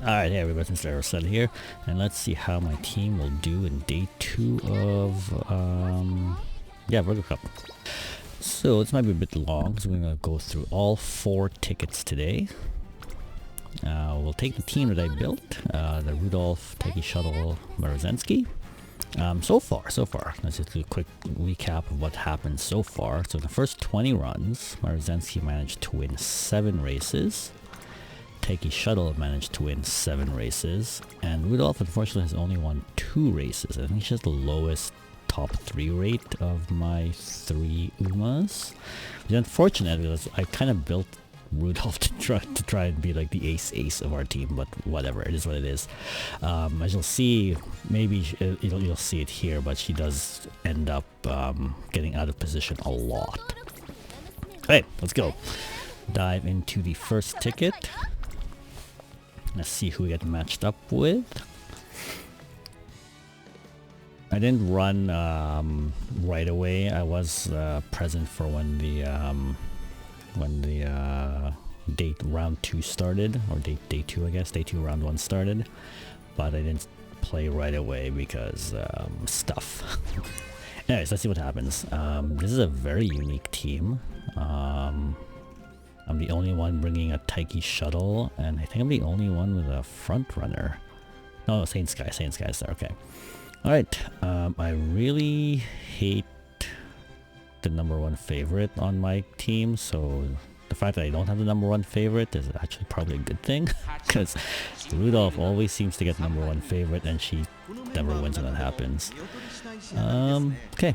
Alright, hey everybody, it's Arocena here, and let's see how my team will do in day 2 of, Virgo Cup. So this might be a bit long, so we're going to go through all 4 tickets today. We'll take the team that I built, the Rudolph, Taiki Shuttle, Marozensky. So far, let's just do a quick recap of what happened so far. So in the first 20 runs, Marozensky managed to win 7 races. Taiki Shuttle managed to win 7 races, and Rudolph unfortunately has only won 2 races. I think she has the lowest top 3 rate of my 3 Umas. It's unfortunate because I kind of built Rudolph to try and be like the ace of our team, but whatever, it is what it is. As you'll see, maybe you'll see it here, but she does end up getting out of position a lot. Okay, let's go. Dive into the first ticket. Let's see who we get matched up with. I didn't run right away. I was present for when the date round 2 started, or day 2 I guess, day 2 round 1 started, but I didn't play right away because stuff. Anyways, let's see what happens. This is a very unique team. I'm the only one bringing a Taiki Shuttle, and I think I'm the only one with a front runner. No, Saint Sky is there, okay. Alright, I really hate the #1 favorite on my team, so the fact that I don't have the #1 favorite is actually probably a good thing, because Rudolph always seems to get #1 favorite and she never wins when that happens. Okay.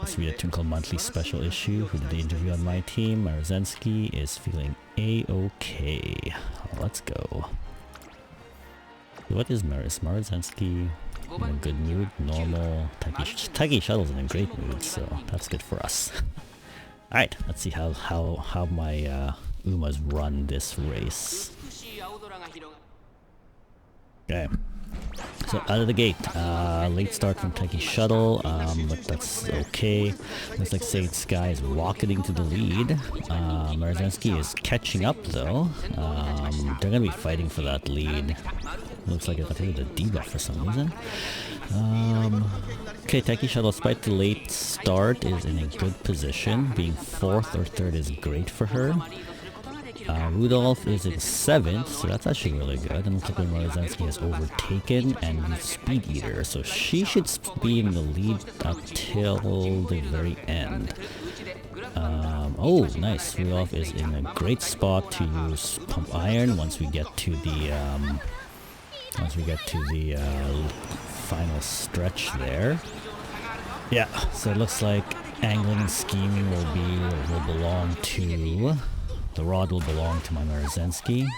This will be a Twinkle Monthly special issue. Who did the interview on my team? Marozensky is feeling A-okay. Let's go. What is Marozensky in a good mood? Normal. Taiki Shuttle's in a great mood, so that's good for us. Alright, let's see how my Umas run this race. Okay. So out of the gate, late start from Taiki Shuttle, but that's okay. Looks like Saint Sky is rocketing to the lead. Marozensky is catching up though. They're gonna be fighting for that lead. Looks like I think the debuff for some reason. Okay, Taiki Shuttle, despite the late start, is in a good position. Being 4th or 3rd is great for her. Rudolph is in 7th, so that's actually really good. And looks like Marozensky has overtaken and he's Speed Eater, so she should be in the lead up till the very end. Oh, nice. Rudolph is in a great spot to use Pump Iron once we get to the final stretch there. Yeah, so it looks like angling and scheming will belong to. The rod will belong to my Marozensky,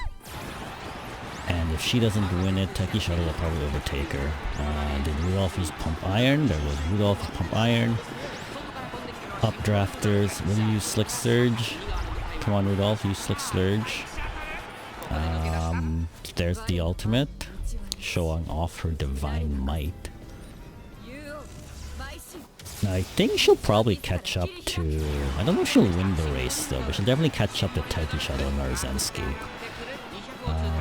and if she doesn't win it, Taiki Shuttle will probably overtake her. Did Rudolph use Pump Iron? There was Rudolph with Pump Iron. Updrafters, will you use Slick Surge? Come on Rudolph, use Slick Surge. There's the ultimate, showing off her divine might. Now, I think she'll probably catch up to... I don't know if she'll win the race though, but she'll definitely catch up to Taiki Shuttle and Marozensky.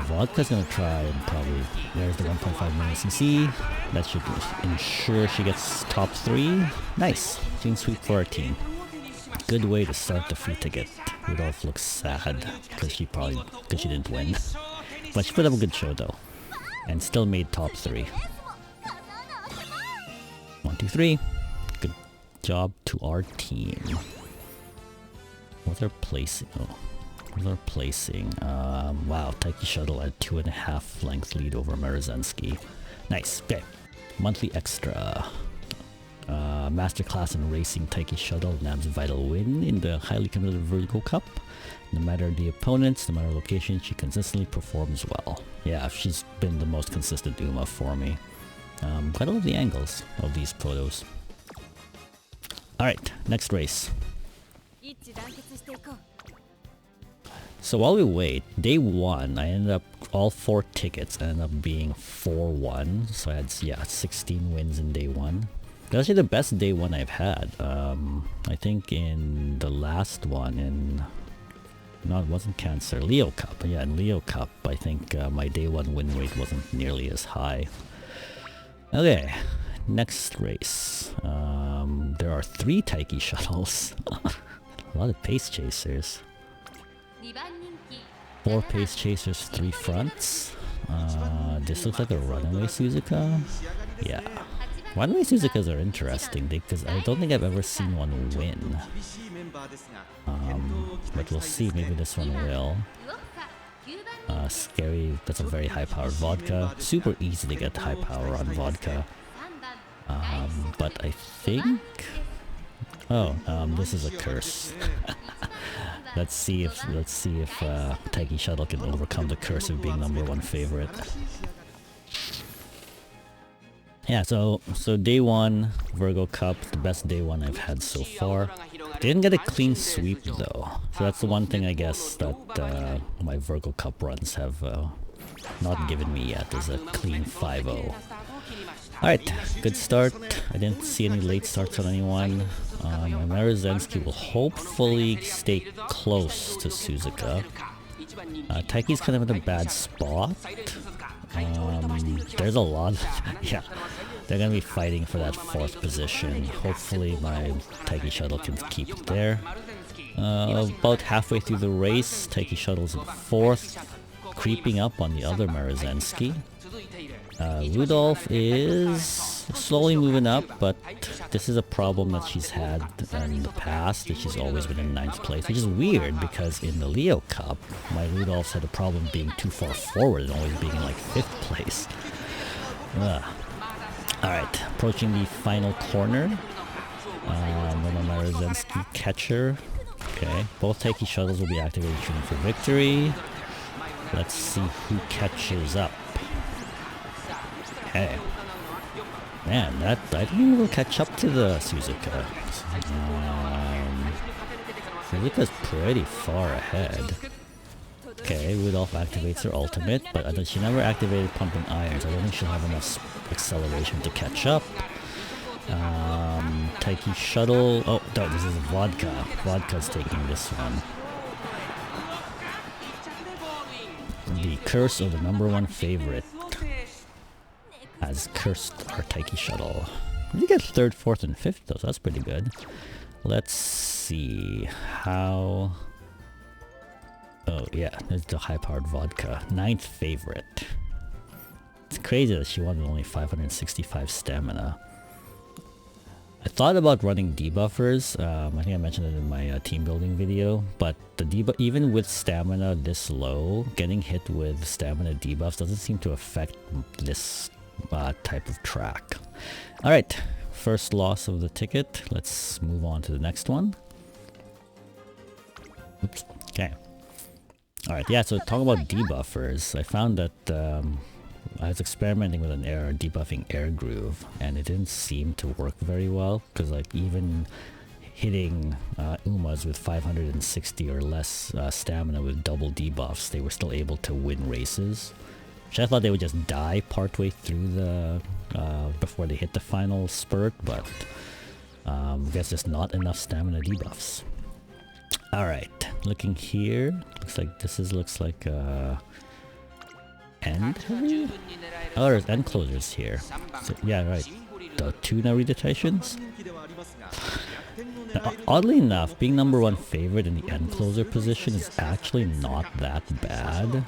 Vodka's gonna try and probably... There's the 1.5 million CC. That should ensure she gets top 3. Nice! Clean sweep for our team. Good way to start the free ticket. Rudolph looks sad because she didn't win. But she put up a good show though. And still made top 3. 1, 2, 3. Job to our team. What's our placing? Oh, what's our placing? Wow, Taiki Shuttle at 2.5 length lead over Marozensky. Nice. Okay. Monthly extra. Masterclass in racing. Taiki Shuttle nabs vital win in the highly competitive Virgo Cup. No matter the opponents, no matter location, she consistently performs well. Yeah, she's been the most consistent Uma for me. Quite a lot of the angles of these protos. Alright, next race. So while we wait, day 1, I ended up, all 4 tickets ended up being 4-1. So I had, 16 wins in day 1. That's actually the best day 1 I've had. I think in the last one, in No, it wasn't Cancer. Leo Cup. Yeah, in Leo Cup, I think my day 1 win rate wasn't nearly as high. Okay, next race. There are 3 Taiki shuttles. A lot of pace chasers. 4 pace chasers, 3 fronts. This looks like a runaway Suzuka. Yeah. Runaway Suzukas are interesting because I don't think I've ever seen one win. But we'll see, maybe this one will. Scary, that's a very high powered vodka. Super easy to get high power on vodka. But I think... Oh, this is a curse. Let's see if Taiki Shuttle can overcome the curse of being #1 favorite. Yeah, so day 1 Virgo Cup, the best day 1 I've had so far. Didn't get a clean sweep though, so that's the one thing I guess that my Virgo Cup runs have not given me yet, is a clean 5-0. Alright, good start. I didn't see any late starts on anyone. Maruzensky will hopefully stay close to Suzuka. Taiki's kind of in a bad spot. There's a lot of, yeah, they're gonna be fighting for that 4th position. Hopefully my Taiki Shuttle can keep it there. About halfway through the race, Taiki Shuttle's in 4th, creeping up on the other Maruzensky. Rudolph is slowly moving up, but this is a problem that she's had in the past, that she's always been in 9th place, which is weird because in the Leo Cup, my Rudolph's had a problem being too far forward and always being in like 5th place. Alright, approaching the final corner. Maruzensky catcher. Okay, both Taiki Shuttles will be activated shooting for victory. Let's see who catches up. Okay. Man, I think we'll catch up to the Suzuka. Suzuka's pretty far ahead. Okay, Rudolph activates her ultimate, but she never activated Pumping Irons. I don't think she'll have enough acceleration to catch up. Taiki Shuttle... Oh, no, this is Vodka. Vodka's taking this one. The curse of the #1 favorite has cursed our Taiki Shuttle. You get 3rd, 4th, and 5th though, so that's pretty good. Let's see how... Oh yeah, there's the high-powered vodka. 9th favorite. It's crazy that she won with only 565 stamina. I thought about running debuffers. I think I mentioned it in my team building video, but the debuff, even with stamina this low, getting hit with stamina debuffs doesn't seem to affect this type of track. Alright, first loss of the ticket. Let's move on to the next one. Oops. Okay. Alright, yeah, so talking about debuffers, I found that I was experimenting with an debuffing air groove, and it didn't seem to work very well, because like even hitting Umas with 560 or less stamina with double debuffs, they were still able to win races. Which I thought they would just die partway through the before they hit the final spurt, but I guess just not enough stamina debuffs. Alright, looking here, looks like end heavy? Oh, there's end closers here. So, yeah, right. The 2 Narita Titans? Now, oddly enough, being #1 favorite in the end closer position is actually not that bad.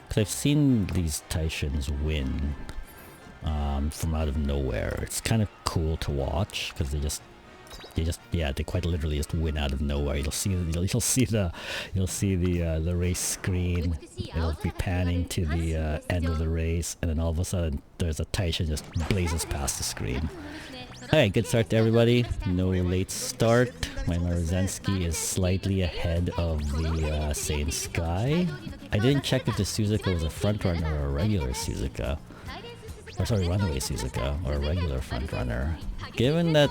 Because I've seen these Titans win from out of nowhere. It's kind of cool to watch because they quite literally just win out of nowhere. You'll see the race screen. It'll be panning to the end of the race, and then all of a sudden there's a Titan just blazes past the screen. Alright, good start to everybody. No late start. My Maruzensky is slightly ahead of the Saiyan Sky. I didn't check if the Suzuka was a front runner or a regular Suzuka. Or sorry, runaway Suzuka or a regular front runner. Given that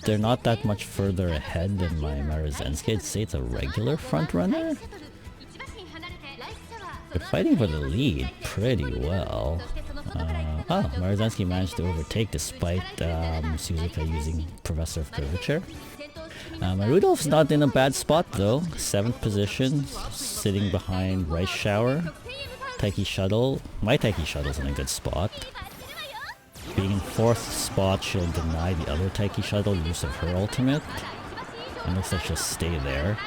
they're not that much further ahead than my Maruzensky, I'd say it's a regular front runner. They're fighting for the lead pretty well. Maruzensky managed to overtake despite Suzuka using Professor of Curvature. Rudolph's not in a bad spot though. 7th position, sitting behind Rice Shower. Taiki Shuttle. My Taiki Shuttle's in a good spot. Being in 4th spot, she'll deny the other Taiki Shuttle use of her ultimate. And looks like she'll stay there.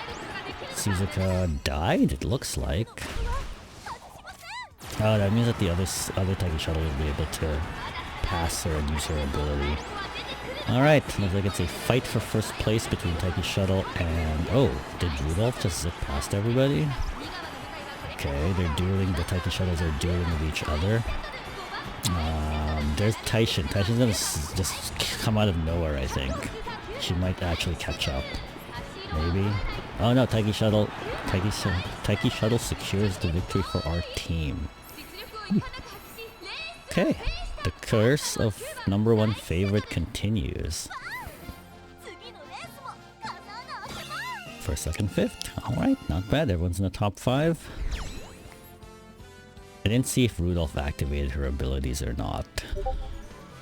Suzuka died, it looks like. Oh, that means that the other Taiki Shuttle will be able to pass her and use her ability. Alright, looks like it's a fight for first place between Taiki Shuttle and... Oh, did Rudolph just zip past everybody? Okay, they're dueling, the Taiki Shuttles are dueling with each other. There's Taishin. Taishin's gonna just come out of nowhere, I think. She might actually catch up. Maybe. Oh no, Taiki Shuttle secures the victory for our team. Okay, the curse of #1 favorite continues. First, second, fifth. Alright, not bad. Everyone's in the top 5. I didn't see if Rudolph activated her abilities or not.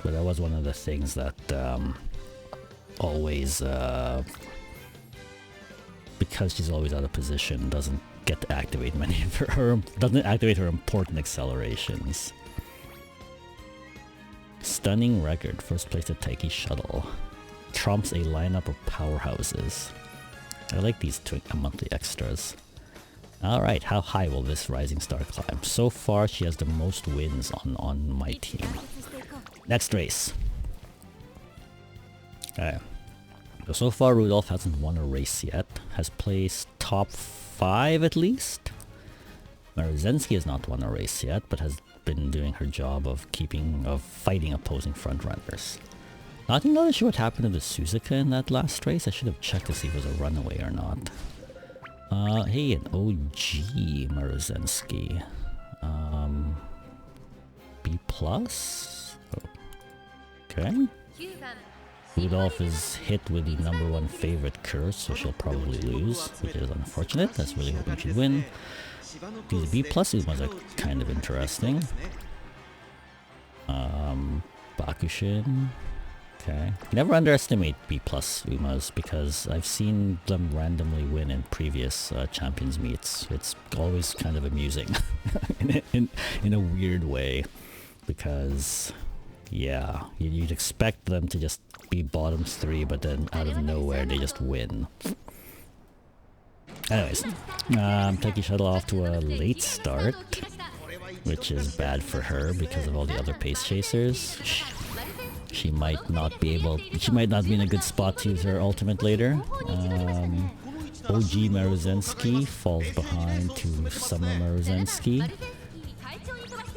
But that was one of the things that always... because she's always out of position, doesn't get to activate many of her doesn't activate her important accelerations. Stunning record, first place at Taiki Shuttle. Trumps a lineup of powerhouses. I like these monthly extras. Alright, how high will this rising star climb? So far she has the most wins on my team. Next race. Alright. So far Rudolph hasn't won a race yet. Has placed top 5 at least. Maruzensky has not won a race yet, but has been doing her job of fighting opposing frontrunners. Not entirely sure what happened to the Suzuka in that last race. I should have checked to see if it was a runaway or not. Hey, an OG Maruzensky. B+? Okay. Rudolph is hit with the #1 favorite curse, so she'll probably lose, which is unfortunate. That's really hoping she'd win. These B+ Umas are kind of interesting. Bakushin. Okay. Never underestimate B+ Umas because I've seen them randomly win in previous Champions meets. It's always kind of amusing in a weird way because yeah, you'd expect them to just be bottoms 3, but then out of nowhere they just win. Anyways, Taiki Shuttle off to a late start, which is bad for her because of all the other pace chasers. She might not be in a good spot to use her ultimate later. OG Maruzensky falls behind to Summer Maruzensky.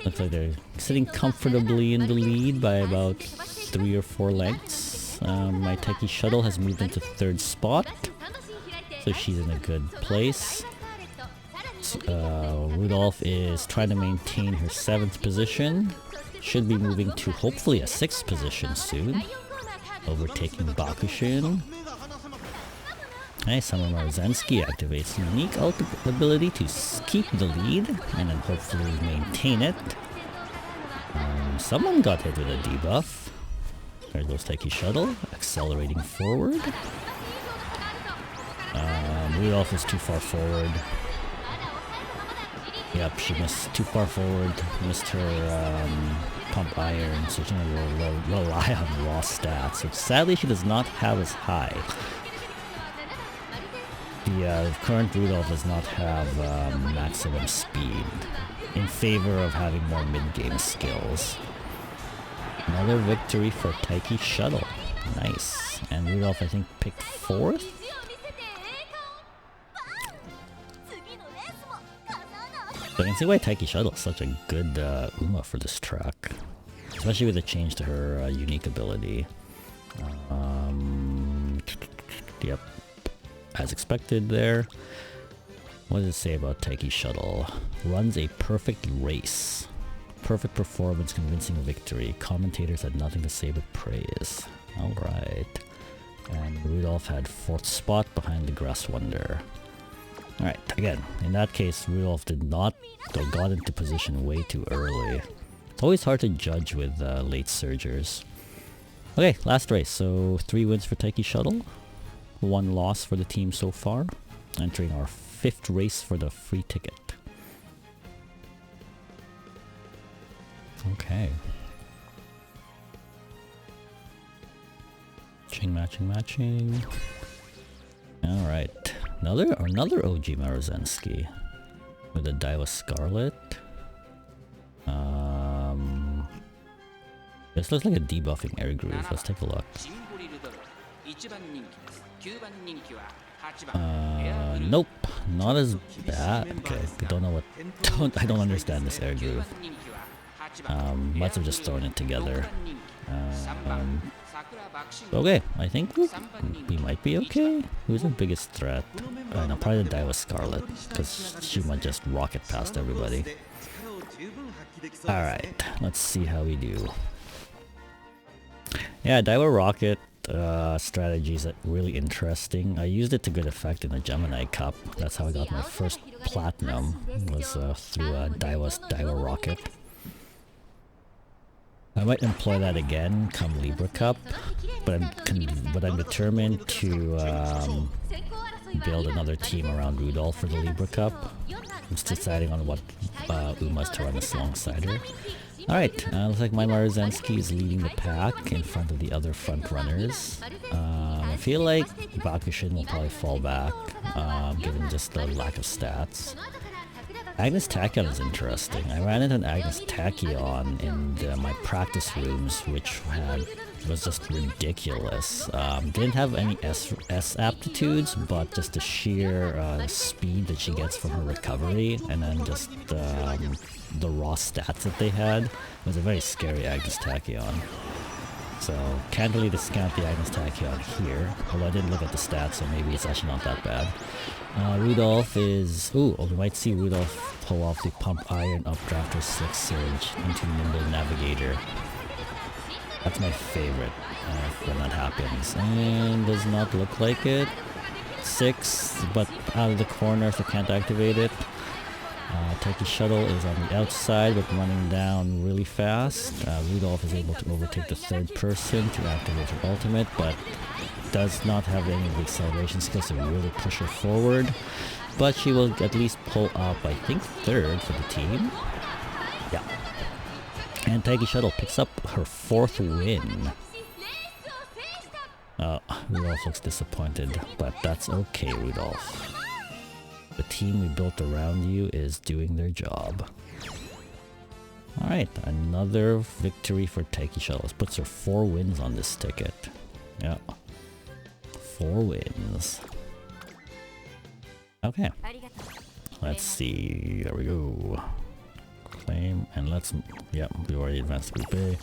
Looks like they're sitting comfortably in the lead by about 3 or 4 lengths. My Taiki Shuttle has moved into 3rd spot, so she's in a good place. Rudolph is trying to maintain her 7th position. Should be moving to hopefully a 6th position soon, overtaking Bakushin. Nice, Summer Maruzensky activates unique ability to keep the lead and then hopefully maintain it. Someone got hit with a debuff. There goes Taiki Shuttle, accelerating forward. Rudolph is too far forward. Yep, she missed too far forward, missed her pump iron, so she's gonna rely on raw stats, which sadly she does not have as high. The current Rudolph does not have maximum speed, in favor of having more mid-game skills. Another victory for Taiki Shuttle. Nice. And Rudolph, I think, picked 4th? So I can see why Taiki Shuttle is such a good Uma for this track. Especially with the change to her unique ability. Yep. As expected there. What does it say about Taiki Shuttle? Runs a perfect race. Perfect performance, convincing victory. Commentators had nothing to say but praise. Alright. And Rudolph had 4th spot behind the Grass Wonder. Alright, again, in that case, Rudolph got into position way too early. It's always hard to judge with late surgers. Okay, last race. So 3 wins for Taiki Shuttle. 1 loss for the team so far. Entering our 5th race for the free ticket. Okay. Matching. Alright. Another OG Marozensky. With a Daiwa Scarlet. This looks like a debuffing air groove. Let's take a look. Nope, not as bad. Okay, I don't understand this air groove. Must have just thrown it together. Okay, I think we might be okay. Who's the biggest threat? No, probably the Daiwa Scarlet, because she might just rocket past everybody. Alright, let's see how we do. Yeah, Daiwa Rocket strategy is really interesting. I used it to good effect in the Gemini Cup. That's how I got my first platinum, was through Daiwa Rocket. I might employ that again come Libra Cup, but I'm determined to build another team around Rudolph for the Libra Cup. I'm just deciding on what Umas to run alongside her. Alright, looks like my Marozensky is leading the pack in front of the other front runners. I feel like Bakushin will probably fall back, given just the lack of stats. Agnes Tachyon is interesting. I ran into an Agnes Tachyon in my practice rooms, which was just ridiculous. Didn't have any S aptitudes, but just the sheer speed that she gets from her recovery, and then just the raw stats that they had. It was a very scary Agnes Tachyon. So can't really discount the Agnes Tachyon here, although I didn't look at the stats, so maybe it's actually not that bad. Rudolph is... we might see Rudolph pull off the Pump Iron Updrafter 6 Surge into Nimble Navigator. That's my favorite when that happens. And does not look like it. 6, but out of the corner so can't activate it. Turkey Shuttle is on the outside but running down really fast. Rudolph is able to overtake the 3rd person to activate her ultimate, but does not have any of the acceleration skills to really push her forward. But she will at least pull up, I think, 3rd for the team. Yeah. And Turkey Shuttle picks up her 4th win. Rudolph looks disappointed, but that's okay, Rudolph. The team we built around you is doing their job. Alright, another victory for Taiki Shuttles. Puts her 4 wins on this ticket. Yeah. 4 wins. Okay. Let's see. There we go. Claim, and let's... Yeah, we already advanced Group A.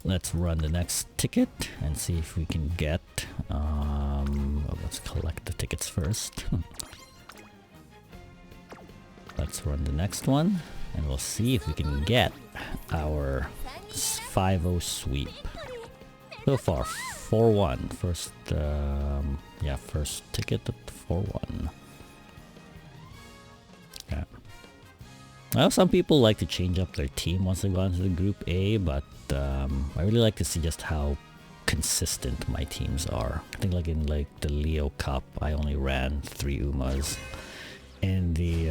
Let's run the next ticket and see if we can get... let's collect the tickets first. Let's run the next one, and we'll see if we can get our 5-0 sweep. So far, 4-1. First ticket at 4-1. Yeah. Well, some people like to change up their team once they go into the Group A, but I really like to see just how consistent my teams are. I think like in the Leo Cup, I only ran 3 Umas. In the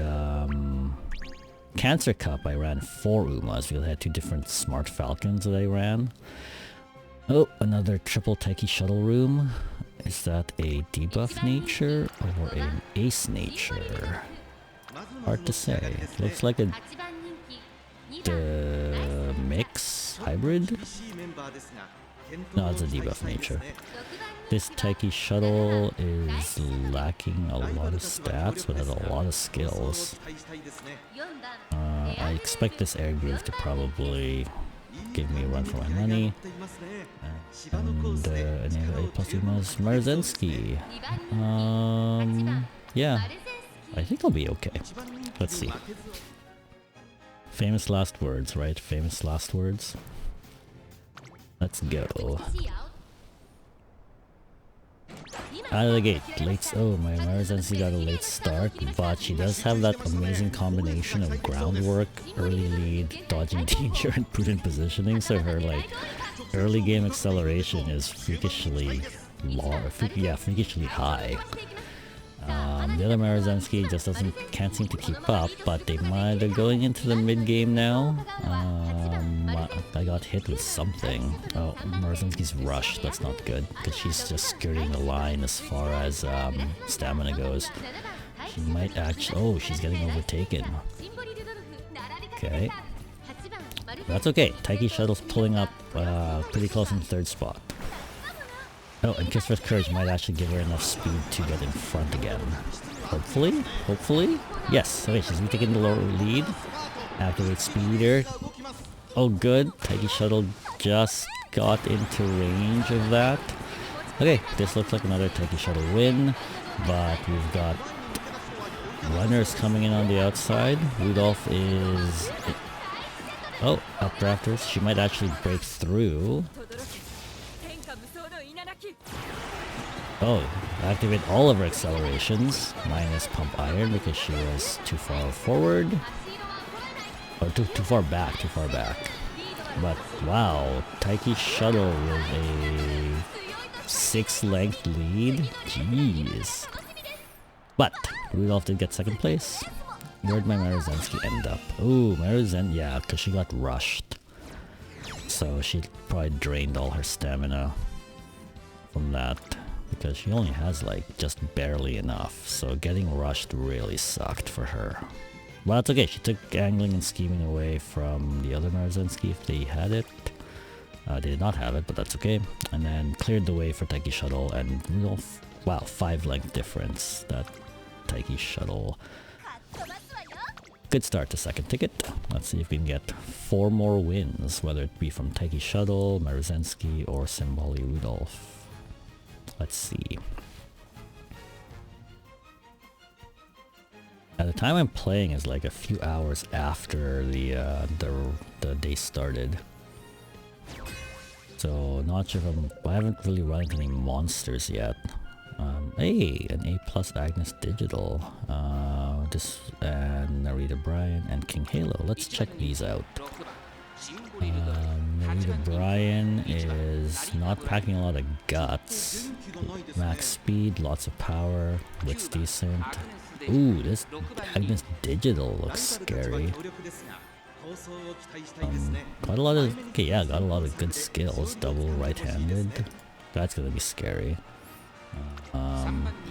Cancer Cup, I ran 4 Umas because I had 2 different Smart Falcons that I ran. Oh, another triple Taiki Shuttle room. Is that a debuff nature or an ace nature? Hard to say. Looks like a mix hybrid? No, it's a debuff nature. This Taiki Shuttle is lacking a lot of stats, but has a lot of skills. I expect this Air Groove to probably give me a run for my money. And another A+ Umas Marozensky. Yeah, I think I'll be okay. Let's see. Famous last words, right? Famous last words. Let's go. Out of the gate, my Marozensky got a late start, but she does have that amazing combination of groundwork, early lead, dodging danger, and prudent positioning, so her early game acceleration is freakishly freakishly high. The other Marizensky just can't seem to keep up, but they might are going into the mid game now. I got hit with something. Oh, Marizensky's rushed. That's not good because she's just skirting the line as far as stamina goes. She might actually. Oh, she's getting overtaken. Okay, that's okay. Taiki Shuttle's pulling up pretty close in third spot. Oh, and Kisfer's Courage might actually give her enough speed to get in front again. Hopefully? Yes, okay, she's taking the lower lead. Activate Speeder. Oh good, Taiki Shuttle just got into range of that. Okay, this looks like another Taiki Shuttle win, but we've got runners coming in on the outside. Rudolph is... Oh, updrafters. She might actually break through. Oh, activate all of her accelerations, minus Pump Iron because she was too far forward. Or too far back. But wow, Taiki Shuttle with a 6-length lead. Jeez. But Rudolph did get second place. Where'd my Marizensky end up? Oh, yeah, because she got rushed. So she probably drained all her stamina from that. Because she only has like just barely enough, so getting rushed really sucked for her. But that's okay, she took angling and scheming away from the other Marizensky if they had it. They did not have it, but that's okay. And then cleared the way for Taiki Shuttle and Rudolph. Wow, 5-length difference. That Taiki Shuttle. Good start to second ticket. Let's see if we can get 4 more wins, whether it be from Taiki Shuttle, Marizensky, or Symboli Rudolph. Let's see. At the time I'm playing is like a few hours after the day started. So not sure if I haven't really run into any monsters yet. Hey, an A+ Agnes Digital. And Narita Bryan and King Halo. Let's check these out. Narita Bryan is not packing a lot of guts. Max speed, lots of power, looks decent. Ooh, this Agnes Digital looks scary. Got a lot of good skills. Double right-handed. That's gonna be scary.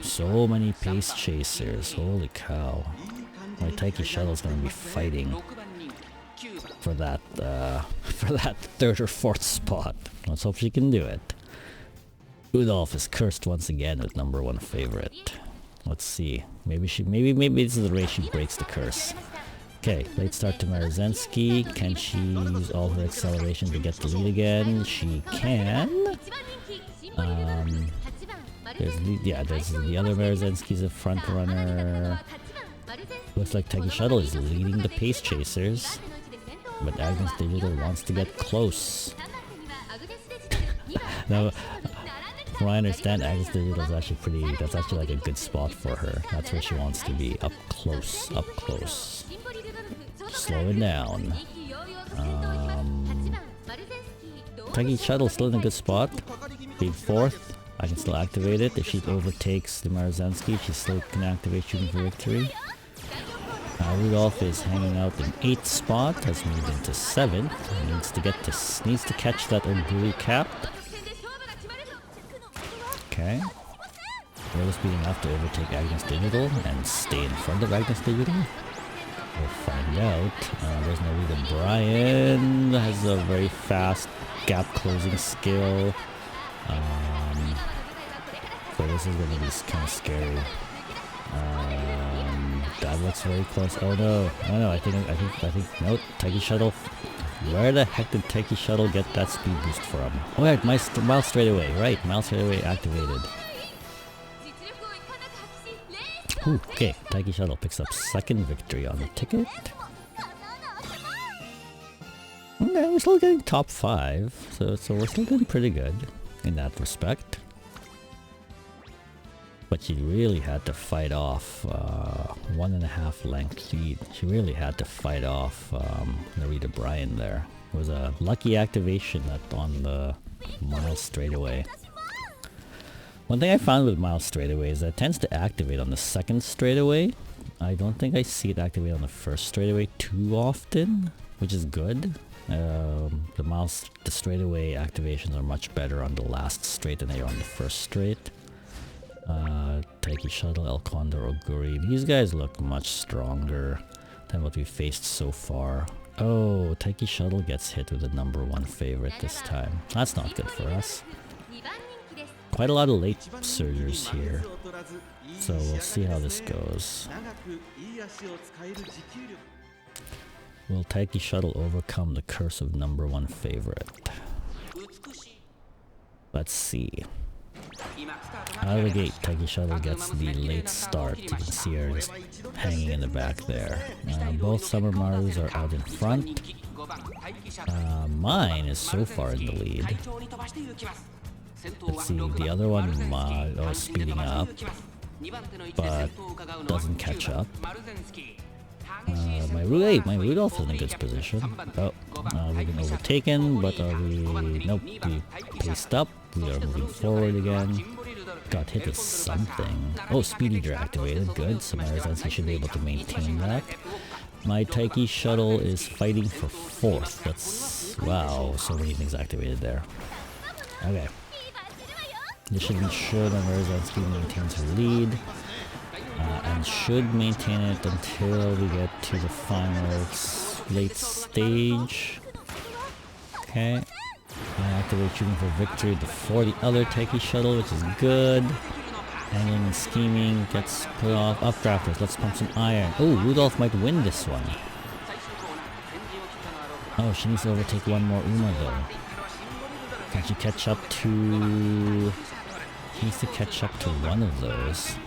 So many pace chasers. Holy cow! My Taiki Shuttle's gonna be fighting for that 3rd or 4th spot. Let's hope she can do it. Rudolph is cursed once again with #1 favorite. Let's see. Maybe this is the race she breaks the curse. Okay, late start to Marizensky. Can she use all her acceleration to get the lead again? She can. There's the other Marizensky's a front runner. Looks like Taiki Shuttle is leading the pace chasers. But Agnes Digital wants to get close. Now, from what I understand, Agnes Digital is actually that's actually like a good spot for her. That's where she wants to be, up close. Slow it down. Taiki Shuttle still in a good spot. Being 4th. I can still activate it. If she overtakes the Marizensky, she still can activate Shooting for Victory. Rudolph is hanging out in 8th spot, has moved into 7th. Needs to catch that blue cap. Okay. Really speeding enough to overtake Agnes Digital and stay in front of Agnes Digital. We'll find out. There's Narita Bryan. Has a very fast gap closing skill. So this is gonna be kind of scary. That looks very close. Oh no! I think no. Taiki Shuttle. Where the heck did Taiki Shuttle get that speed boost from? Oh yeah, Mile Straightaway. Right, Mile Straightaway activated. Ooh, okay, Taiki Shuttle picks up 2nd victory on the ticket. Okay, we're still getting top 5, so we're still doing pretty good in that respect. But she really had to fight off 1.5 length lead. She really had to fight off Narita Bryan there. It was a lucky activation on the Mile Straightaway. One thing I found with Miles straightaway is that it tends to activate on the second straightaway. I don't think I see it activate on the first straightaway too often, which is good. The straightaway activations are much better on the last straight than they are on the first straight. Taiki Shuttle, El Condor, Oguri. These guys look much stronger than what we faced so far. Oh, Taiki Shuttle gets hit with the #1 favorite this time. That's not good for us. Quite a lot of late surgers here. So we'll see how this goes. Will Taiki Shuttle overcome the curse of #1 favorite? Let's see. Out of the gate, Taiki Shuttle gets the late start. You can see her just hanging in the back there. Both Summer Marus are out in front. Mine is so far in the lead. Let's see, the other one is speeding up, but doesn't catch up. My Rudolph is in a good position. Oh, we've been overtaken, but nope, we paced up. We are moving forward again. Got hit with something. Oh, Speed Eater activated. Good. So Marizensky should be able to maintain that. My Taiki Shuttle is fighting for 4th. That's... wow, so many things activated there. Okay. This should be sure that Marizensky maintains her lead. And should maintain it until we get to the final late stage. Okay. I activate shooting for victory before the other Taiki Shuttle, which is good. Angling and scheming gets put off. Updrafters, let's pump some iron. Oh, Rudolph might win this one. Oh, she needs to overtake one more Uma though. Can she catch up to... She needs to catch up to one of those.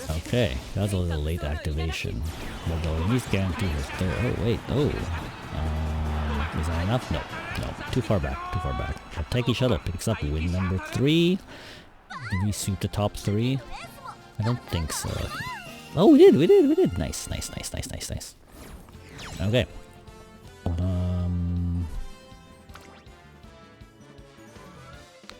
Okay, that's a little late activation. But they'll at least guarantee her third. Oh wait, oh. Is that enough? No, no, too far back. But Taiki Shuttle picks up win #3. Did we sweep the top 3? I don't think so. Oh, we did. Nice. Okay.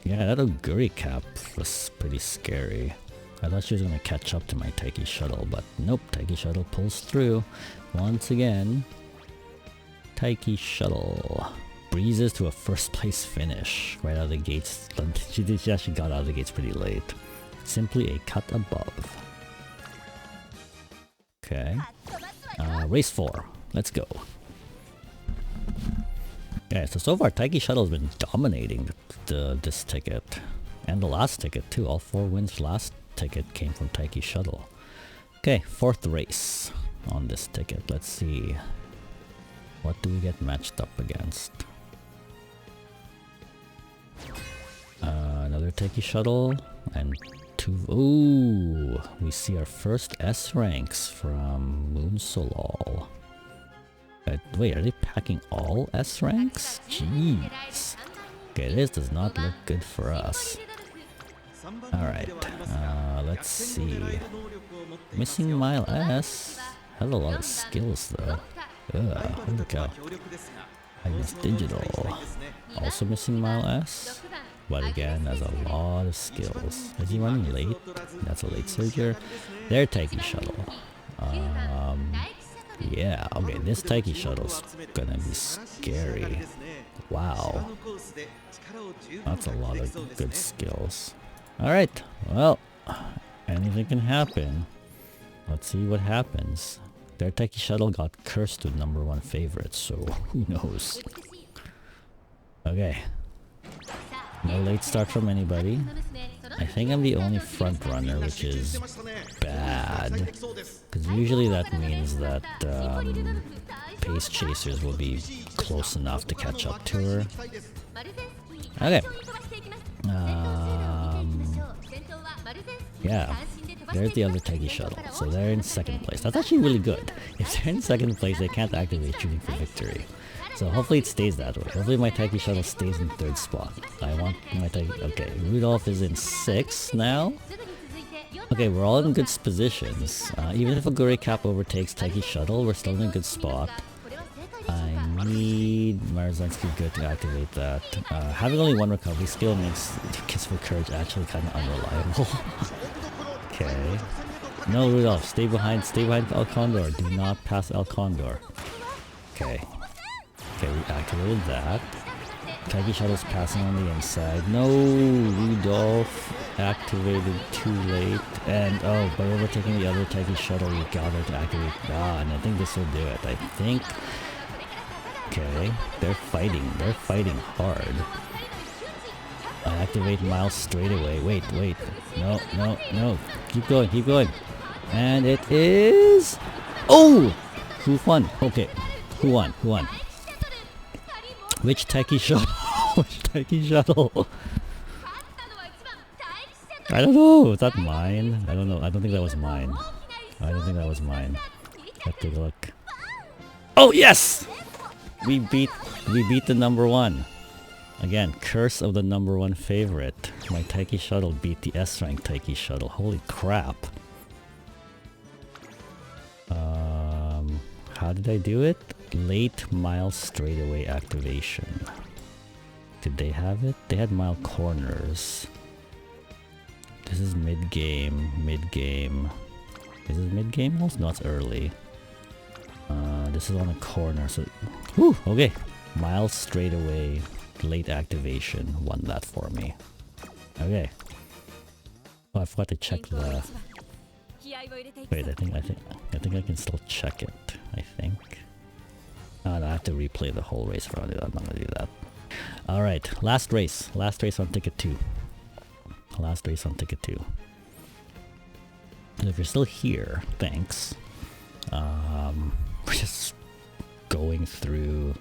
Yeah, that Oguri cap was pretty scary. I thought she was gonna catch up to my Taiki Shuttle, but nope, Taiki Shuttle pulls through. Once again, Taiki Shuttle breezes to a first place finish right out of the gates. She actually got out of the gates pretty late. Simply a cut above. Okay. Race 4. Let's go. Yeah, so far Taiki Shuttle's been dominating this ticket. And the last ticket too. All 4 wins last ticket came from Taiki Shuttle. Okay, 4th race on this ticket. Let's see. What do we get matched up against? Another Taiki Shuttle and 2... Ooh! We see our first S ranks from Moon Solal. Wait, are they packing all S ranks? Jeez. Okay, this does not look good for us. Alright, let's see. Missing Mile S has a lot of skills though. Ugh, holy cow. I guess Digital. Also missing Mile S, but again has a lot of skills. Is he running late? That's a late surger. Their Taiki Shuttle. Yeah, okay, this Taiki Shuttle's gonna be scary. Wow. That's a lot of good skills. Alright, well, anything can happen. Let's see what happens. Their Taiki Shuttle got cursed with #1 favorite, so who knows. Okay. No late start from anybody. I think I'm the only front runner, which is bad. Because usually that means that pace chasers will be close enough to catch up to her. Okay. Yeah. There's the other Taiki Shuttle. So they're in 2nd place. That's actually really good. If they're in 2nd place, they can't activate shooting for victory. So hopefully it stays that way. Hopefully my Taiki Shuttle stays in 3rd spot. I want my Taiki... Okay, Rudolph is in 6th now. Okay, we're all in good positions. Even if a Oguri Cap overtakes Taiki Shuttle, we're still in a good spot. I need Marzensky good to activate that. Having only one recovery skill makes Kiss for Courage actually kind of unreliable. Okay. No, Rudolph, stay behind El Condor. Do not pass El Condor. Okay. Okay, we activated that. Taiki Shuttle's passing on the inside. No, Rudolph activated too late. And oh, by overtaking the other Taiki Shuttle, we got her to activate. Ah, and I think this will do it. I think. Okay, they're fighting. They're fighting hard. I activate Miles straight away. Wait. No. Keep going. And it is. Oh! Who won? Okay. Who won? Which Taiki Shuttle? Which Taiki Shuttle? I don't know. Is that mine? I don't know. I don't think that was mine. Let's take a look. Oh yes! We beat the number one. Again, curse of the number one favorite. My Taiki Shuttle beat the S rank Taiki Shuttle. Holy crap. How did I do it? Late mile straightaway activation. Did they have it? They had mile corners. This is mid-game. Is it mid-game? No, it's early. This is on a corner, so... Whew, okay. Mile straightaway, late activation won that for me. Okay. Oh, I forgot to check the... Wait, I think I can still check it. I think. No, I have to replay the whole race for it. I'm not gonna do that. Alright, last race on ticket 2. And if you're still here, thanks. We're just going through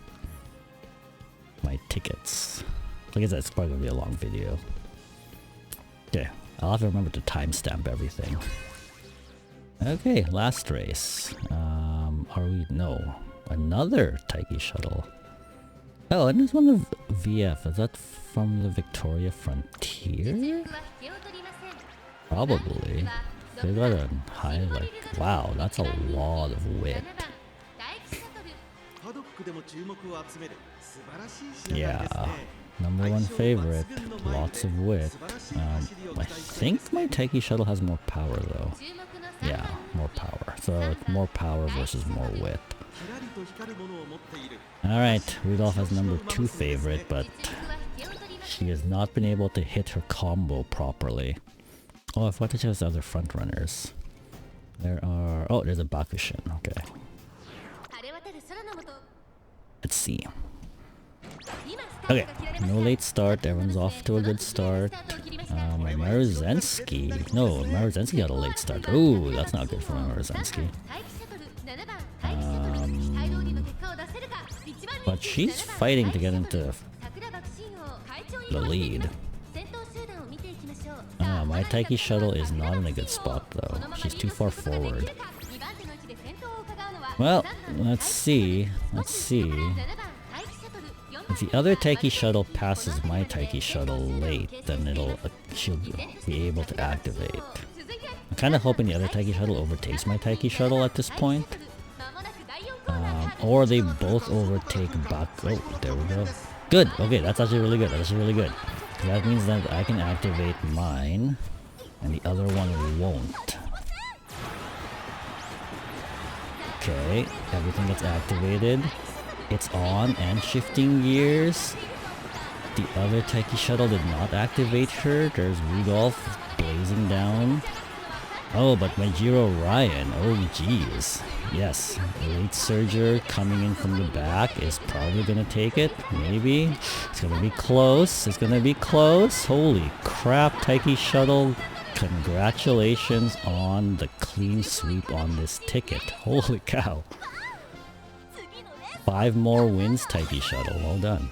my tickets. Like I said, it's probably gonna be a long video. Okay, I'll have to remember to timestamp everything. Okay, last race. Are we? No. Another Taiki Shuttle. Oh, and there's one of VF. Is that from the Victoria Frontier? Probably. They got a high, like, wow, that's a lot of width. Yeah, number one favorite, lots of width. I think my Taiki Shuttle has more power though. Yeah, more power. So it's more power versus more width. Alright, Rudolph has number 2 favorite, but she has not been able to hit her combo properly. Oh, I forgot to choose the other front runners. There are... Oh, there's a Bakushin, okay. Let's see. Okay, no late start, everyone's off to a good start. My Maruzensky... No, Maruzensky got a late start. Ooh, that's not good for my Maruzensky. But she's fighting to get into the lead. My Taiki Shuttle is not in a good spot though. She's too far forward. Well, let's see. If the other Taiki Shuttle passes my Taiki Shuttle late, then she'll be able to activate. I'm kind of hoping the other Taiki Shuttle overtakes my Taiki Shuttle at this point. Or they both overtake back. Oh, there we go. Good. Okay, that's actually really good. That means that I can activate mine, and the other one won't. Okay, everything gets activated. It's on and shifting gears. The other Taiki Shuttle did not activate her. There's Rudolph blazing down. Oh, but my Jiro Ryan. Oh, jeez. Yes, late surger coming in from the back is probably gonna take it. Maybe. It's gonna be close. Holy crap, Taiki Shuttle. Congratulations on the clean sweep on this ticket. Holy cow. 5 more wins, Taiki Shuttle. Well done.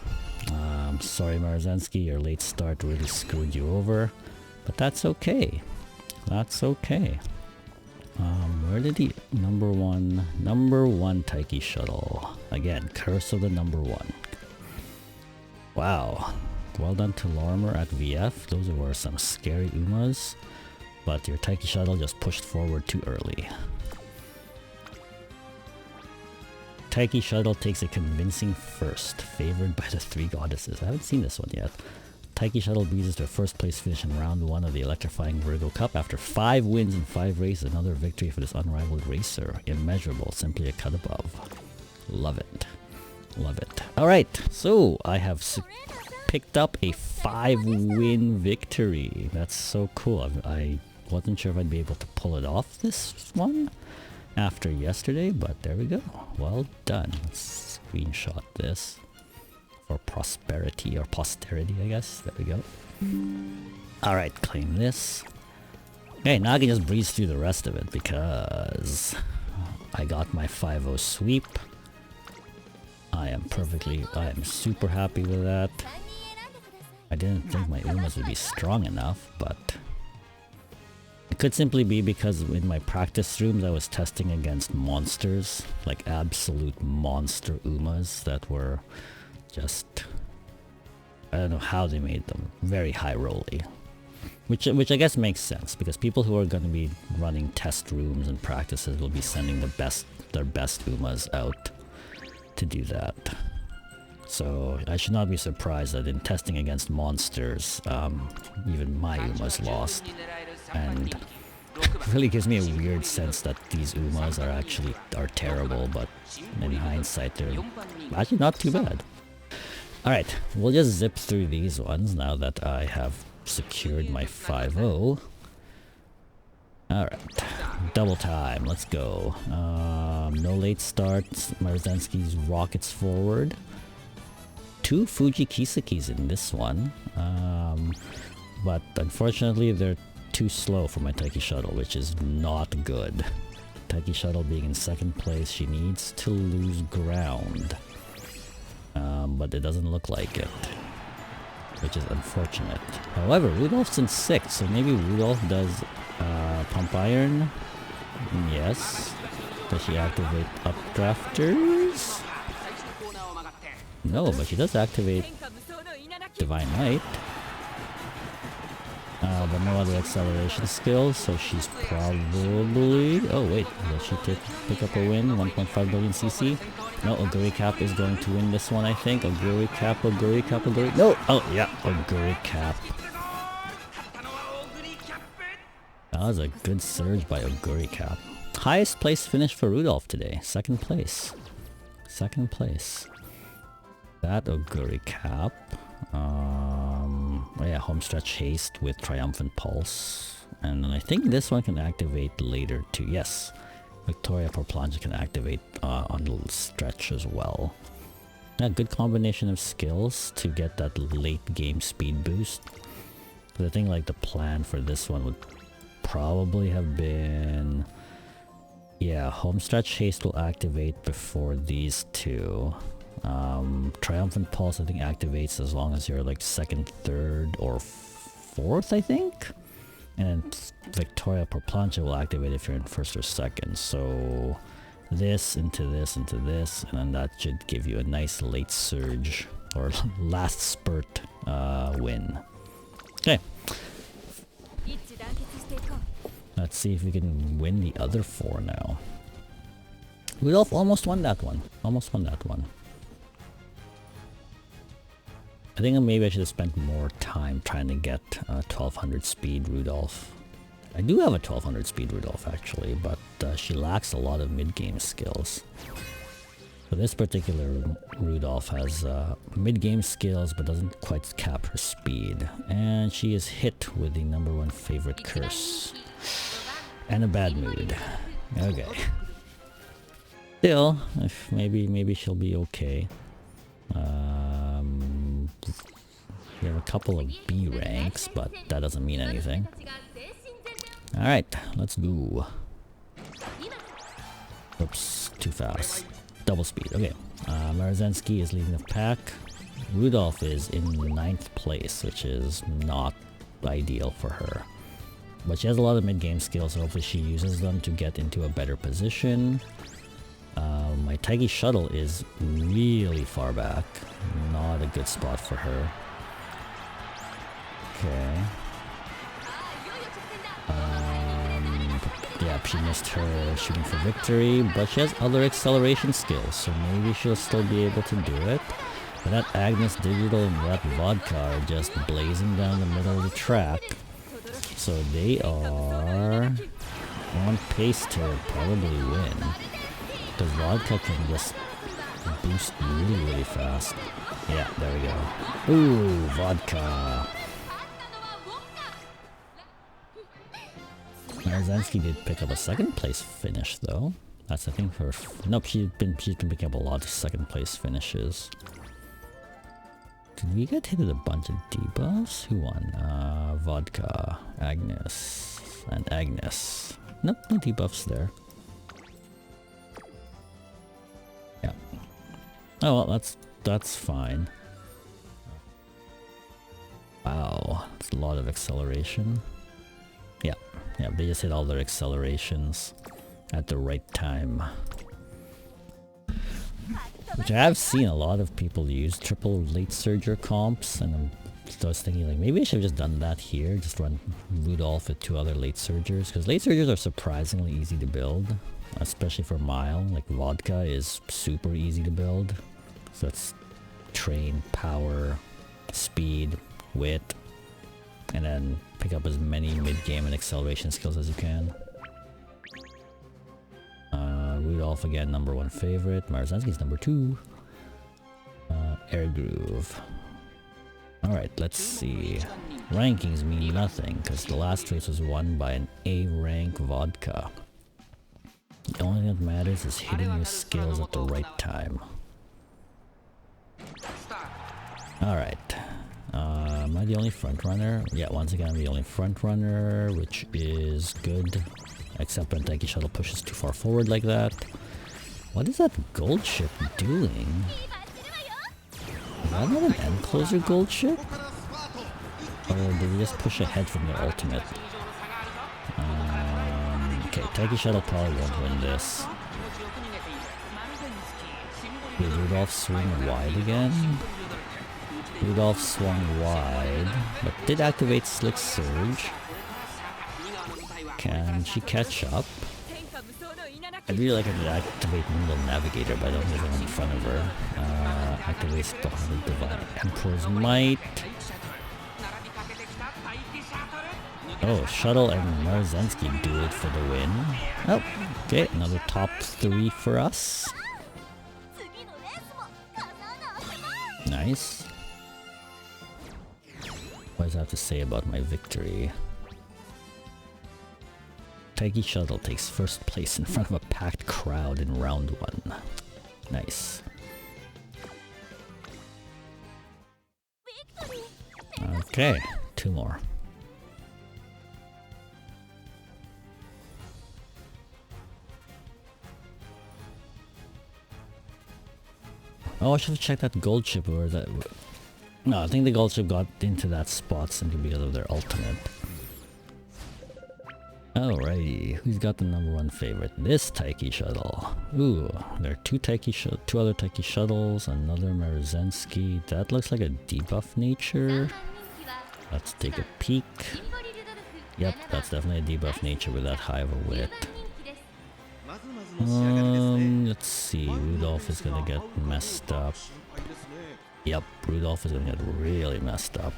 Sorry, Maruzensky, your late start really screwed you over. But that's okay. Where did the number one Taiki Shuttle? Again, curse of the number 1. Wow. Well done to Lorimer at VF. Those were some scary Umas. But your Taiki Shuttle just pushed forward too early. Taiki Shuttle takes a convincing first, favored by the 3 goddesses. I haven't seen this one yet. Taiki Shuttle breezes to a first place finish in round 1 of the electrifying Virgo Cup after 5 wins in 5 races. Another victory for this unrivaled racer. Immeasurable, simply a cut above. Love it. Love it. Alright, so I have picked up a 5-win victory. That's so cool. I wasn't sure if I'd be able to pull it off this one after yesterday, but there we go. Well done. Let's screenshot this for prosperity or posterity, I guess. There we go. Alright, claim this. Okay, now I can just breeze through the rest of it because I got my 5-0 sweep. I am super happy with that. I didn't think my Umas would be strong enough, but it could simply be because in my practice rooms I was testing against monsters, like absolute monster Umas that were just, I don't know how they made them, very high rolly. Which I guess makes sense, because people who are going to be running test rooms and practices will be sending their best Umas out to do that. So I should not be surprised that in testing against monsters, even my Umas lost. And it really gives me a weird sense that these Umas are terrible, but in hindsight they're actually not too bad. Alright, we'll just zip through these ones now that I have secured my 5-0. Alright, double time, let's go. No late starts, Marzenski's rockets forward. 2 Fuji Kisakis in this one, but unfortunately they're too slow for my Taiki Shuttle, which is not good. Taiki Shuttle being in 2nd place, she needs to lose ground. But it doesn't look like it, which is unfortunate. However, Rudolph's in 6th, so maybe Rudolph does Pump Iron? Yes. Does she activate Updrafters? No, but she does activate Divine Light. But no other acceleration skills, so she's probably... Oh wait, will she pick up a win? 1.5 billion CC? No, Oguri Cap is going to win this one, I think. Oguri Cap, Oguri Cap, Oguri... No! Oh yeah, Oguri Cap. That was a good surge by Oguri Cap. Highest place finish for Rudolph today. 2nd place. 2nd place. That Oguri Cap. Oh yeah, Homestretch Haste with Triumphant Pulse. And then I think this one can activate later too. Yes. Victoria Porplanja can activate on the stretch as well. Yeah, good combination of skills to get that late game speed boost. But I think like the plan for this one would probably have been... Yeah, Homestretch Haste will activate before these two. Triumphant Pulse I think activates as long as you're like 2nd, 3rd, or 4th, I think? And then Victoria Porplancha will activate if you're in 1st or 2nd. So this into this into this, and then that should give you a nice late surge or last spurt win. Okay. Let's see if we can win the other 4 now. Rudolph almost won that one. Almost won that one. I think maybe I should have spent more time trying to get 1200 speed Rudolph. I do have a 1200 speed Rudolph actually, but she lacks a lot of mid-game skills. So this particular Rudolph has mid-game skills but doesn't quite cap her speed. And she is hit with the #1 favorite curse. And a bad mood. Okay. Still, if maybe she'll be okay. We have a couple of B ranks, but that doesn't mean anything. Alright, let's go. Oops, too fast. Double speed, okay. Marzenski is leading the pack. Rudolph is in 9th place, which is not ideal for her. But she has a lot of mid-game skills, so hopefully she uses them to get into a better position. My Taiki Shuttle is really far back. Not a good spot for her. Okay. Yeah, she missed her shooting for victory, but she has other acceleration skills, so maybe she'll still be able to do it. But that Agnes Digital and that Vodka are just blazing down the middle of the track. So they are on pace to probably win. Because Vodka can just boost really fast. Yeah, there we go. Ooh, Vodka. Marzanski did pick up a second place finish though. That's I think her. Nope, she's been picking up a lot of second place finishes. Did we get hit with a bunch of debuffs? Who won? Vodka, Agnes, and Agnes. Nope, no debuffs there. Yeah. Oh well, that's fine. Wow, that's a lot of acceleration. Yeah, they just hit all their accelerations at the right time. Which I have seen a lot of people use triple late surger comps, and I was thinking like maybe I should have just done that here, just run Rudolph with 2 other late surgers, because late surgers are surprisingly easy to build, especially for Mile. Like Vodka is super easy to build, so it's train, power, speed, wit, and then pick up as many mid-game and acceleration skills as you can. Rudolph again, #1 favorite. Marzanski's #2. Air Groove. Alright, let's see. Rankings mean nothing, because the last race was won by an A rank Vodka. The only thing that matters is hitting your skills at the right time. Alright. Am I the only front runner? Yeah, once again I'm the only front runner, which is good. Except when Taiki Shuttle pushes too far forward like that. What is that gold ship doing? Is that not an end closer gold ship? Or did they just push ahead from their ultimate? Okay, Taiki Shuttle probably won't win this. Did Rudolph swing wide again? Rudolph swung wide, but did activate Slick Surge. Can she catch up? I'd really like her to activate Nimble Navigator, but I don't have one in front of her. Activate the Divine Emperor's Might. Oh, Shuttle and Marzanski do it for the win. Oh, okay, another top 3 for us. Nice. What does that have to say about my victory? Taiki Shuttle takes first place in front of a packed crowd in round 1. Nice. Okay, 2 more. Oh, I should have checked that gold ship or that. No, I think the gold ship got into that spot simply because of their ultimate. Alrighty, who's got the #1 favorite? This Taiki Shuttle. Ooh, there are 2 other Taiki Shuttles, another Marzanski. That looks like a debuff nature. Let's take a peek. Yep, that's definitely a debuff nature with that high of a wit. Let's see, Rudolph is gonna get messed up. Yep, Rudolph is gonna get really messed up.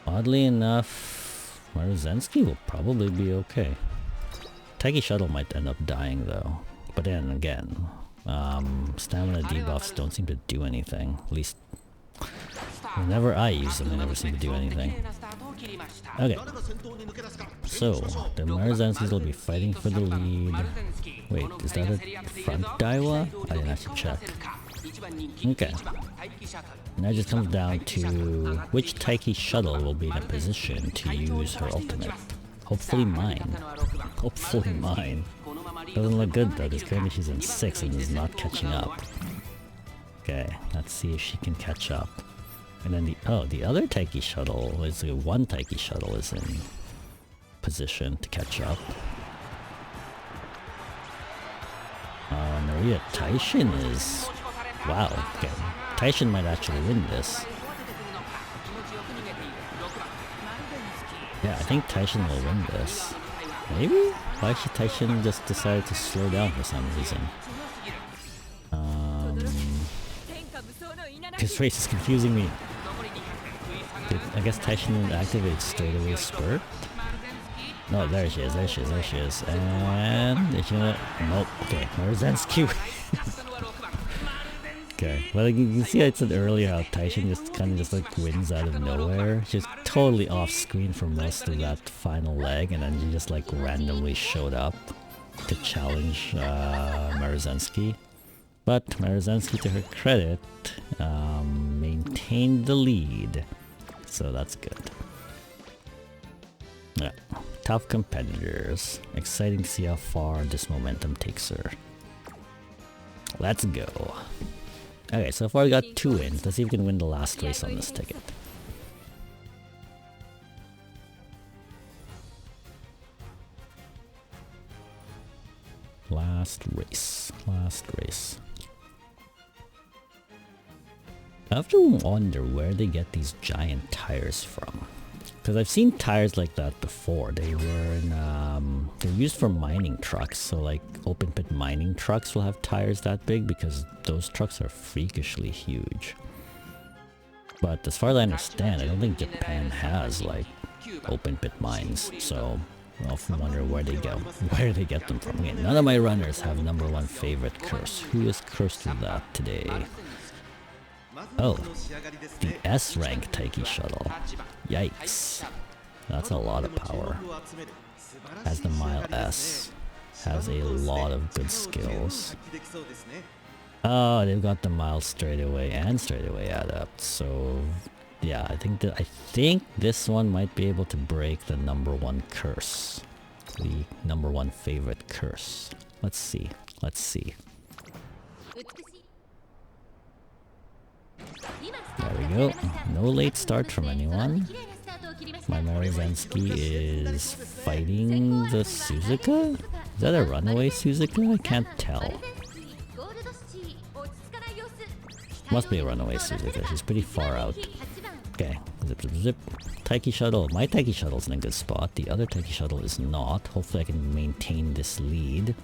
Oddly enough, Marzanski will probably be okay. Taiki Shuttle might end up dying though. But then again, stamina debuffs don't seem to do anything. At least, whenever I use them, they never seem to do anything. Okay. So, the Marzanskis will be fighting for the lead. Wait, is that a front Daiwa? I didn't actually check. Okay. Now it just comes down to which Taiki Shuttle will be in a position to use her ultimate. Hopefully mine. Hopefully mine. Doesn't look good though, because currently she's in 6 and is not catching up. Okay, let's see if she can catch up. And then the other Taiki Shuttle, is one Taiki Shuttle is in position to catch up. Maria Taishin is... Wow, okay. Taishin might actually win this. Yeah, I think Taishin will win this. Maybe? Why should Taishin just decide to slow down for some reason? This race is confusing me. I guess Taishin didn't activate straight away Spurt. No, there she is, there she is, there she is. And is she gonna... Nope. Okay, Marzensky. Okay, well you can see I said earlier how Taishin just kind of just like wins out of nowhere. She's totally off screen for most of that final leg, and then she just like randomly showed up to challenge Marzensky. But Marzensky, to her credit, maintained the lead, so that's good. Yeah, tough competitors. Exciting to see how far this momentum takes her. Let's go. Okay, so far we got 2 wins. Let's see if we can win the last race on this ticket. Last race. Last race. I have to wonder where they get these giant tires from. Because I've seen tires like that before. They were in, they're used for mining trucks. So like open pit mining trucks will have tires that big because those trucks are freakishly huge. But as far as I understand, I don't think Japan has like open pit mines. So I often wonder where they get them from. Okay, none of my runners have #1 favorite curse. Who is cursed with that today? Oh, the S rank Taiki shuttle. Yikes. That's a lot of power. Has the Mile S. Has a lot of good skills. Oh, they've got the Mile straight away and straight away adept. So yeah, I think this one might be able to break the #1 curse. The #1 favorite curse. Let's see. Let's see. There we go. No late start from anyone. My Marzensky is fighting the Suzuka? Is that a runaway Suzuka? I can't tell. Must be a runaway Suzuka. She's pretty far out. Okay. Zip, zip, zip. Taiki shuttle. My Taiki shuttle's in a good spot. The other Taiki shuttle is not. Hopefully I can maintain this lead.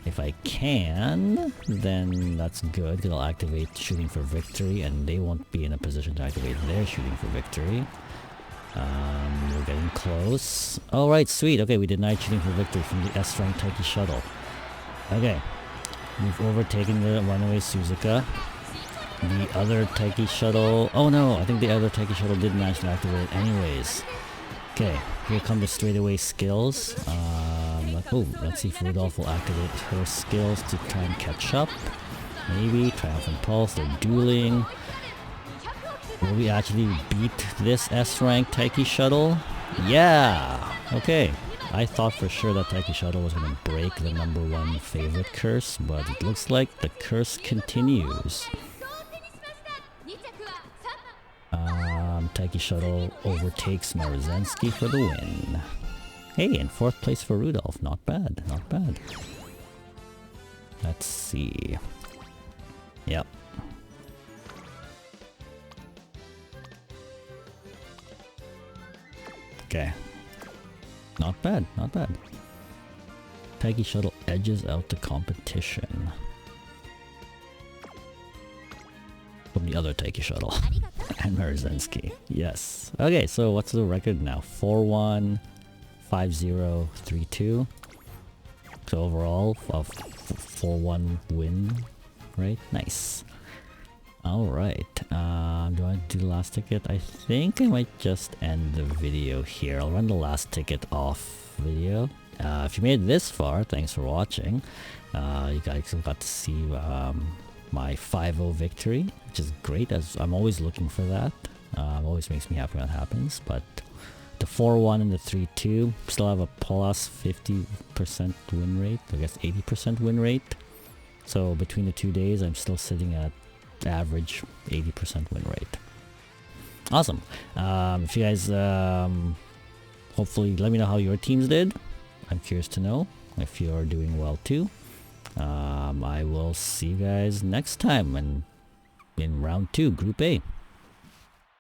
If I can, then that's good, because I'll activate shooting for victory, and they won't be in a position to activate their shooting for victory. We're getting close. Alright, sweet. Okay, we denied shooting for victory from the S-rank Taiki shuttle. Okay. We've overtaken the runaway Suzuka. The other Taiki shuttle... Oh no, I think the other Taiki shuttle did manage to activate it anyways. Okay, here come the straightaway skills. Let's see if Rudolph will activate her skills to try and catch up. Maybe. Triumphant Pulse, they're dueling. Will we actually beat this S-rank Taiki shuttle? Yeah! Okay. I thought for sure that Taiki shuttle was going to break the #1 favorite curse, but it looks like the curse continues. Taiki shuttle overtakes Marzensky for the win. Hey, in 4th place for Rudolph. Not bad, not bad. Let's see. Yep. Okay. Not bad, not bad. Taiki shuttle edges out the competition from the other Taiki shuttle. And Marzensky. Yes. Okay, so what's the record now? 4-1, 5-0, 3-2. So overall, a 4-1 win, right? Nice. Alright, do I do the last ticket? I think I might just end the video here. I'll run the last ticket off video. If you made it this far, thanks for watching. You guys got to see my 5-0 victory, which is great, as I'm always looking for that. Always makes me happy when that happens, but the 4-1 and the 3-2 still have a plus 50% win rate, I guess 80% win rate. So between the 2 days, I'm still sitting at average 80% win rate. Awesome. If you guys hopefully let me know how your teams did. I'm curious to know if you're doing well too. I will see you guys next time in round 2, Group A.